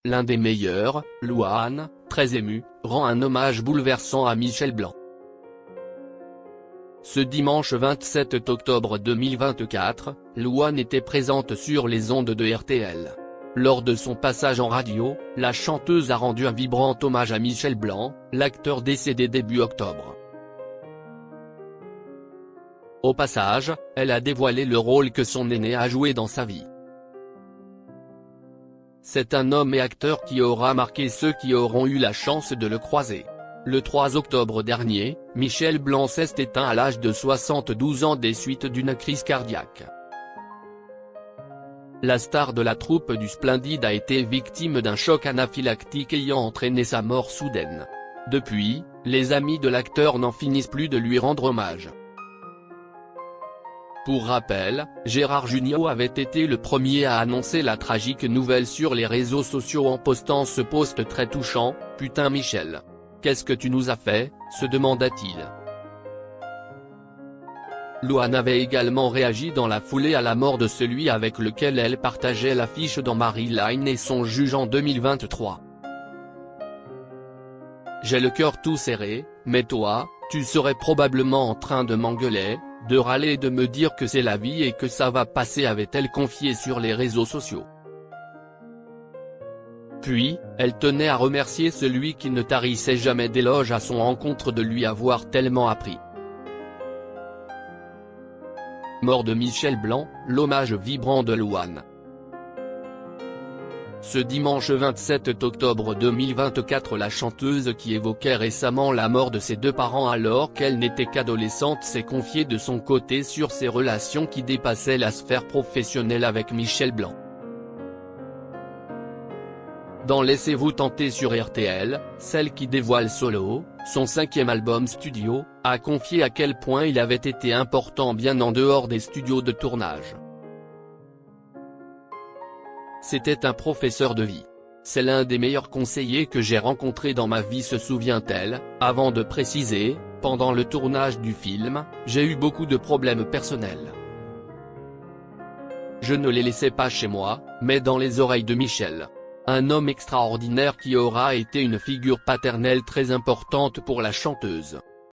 L'un des meilleurs, Louane, très ému, rend un hommage bouleversant à Michel Blanc. Ce dimanche 27 octobre 2024, Louane était présente sur les ondes de RTL. Lors de son passage en radio, la chanteuse a rendu un vibrant hommage à Michel Blanc, l'acteur décédé début octobre. Au passage, elle a dévoilé le rôle que son aîné a joué dans sa vie. C'est un homme et acteur qui aura marqué ceux qui auront eu la chance de le croiser. Le 3 octobre dernier, Michel Blanc s'est éteint à l'âge de 72 ans des suites d'une crise cardiaque. La star de la troupe du Splendide a été victime d'un choc anaphylactique ayant entraîné sa mort soudaine. Depuis, les amis de l'acteur n'en finissent plus de lui rendre hommage. Pour rappel, Gérard Jugnot avait été le premier à annoncer la tragique nouvelle sur les réseaux sociaux en postant ce post très touchant: « Putain Michel. Qu'est-ce que tu nous as fait ?» se demanda-t-il. Louane avait également réagi dans la foulée à la mort de celui avec lequel elle partageait l'affiche dans Marie-Line et son juge en 2023. « J'ai le cœur tout serré, mais toi, tu serais probablement en train de m'engueuler, de râler et de me dire que c'est la vie et que ça va passer », avait-elle confié sur les réseaux sociaux. Puis, elle tenait à remercier celui qui ne tarissait jamais d'éloges à son encontre de lui avoir tellement appris. Mort de Michel Blanc, l'hommage vibrant de Louane. Ce dimanche 27 octobre 2024, la chanteuse qui évoquait récemment la mort de ses deux parents alors qu'elle n'était qu'adolescente s'est confiée de son côté sur ses relations qui dépassaient la sphère professionnelle avec Michel Blanc. Dans Laissez-vous tenter sur RTL, celle qui dévoile Solo, son 5e album studio, a confié à quel point il avait été important bien en dehors des studios de tournage. C'était un professeur de vie. C'est l'un des meilleurs conseillers que j'ai rencontré dans ma vie, se souvient-elle, avant de préciser: pendant le tournage du film, j'ai eu beaucoup de problèmes personnels. Je ne les laissais pas chez moi, mais dans les oreilles de Michel. Un homme extraordinaire qui aura été une figure paternelle très importante pour la chanteuse.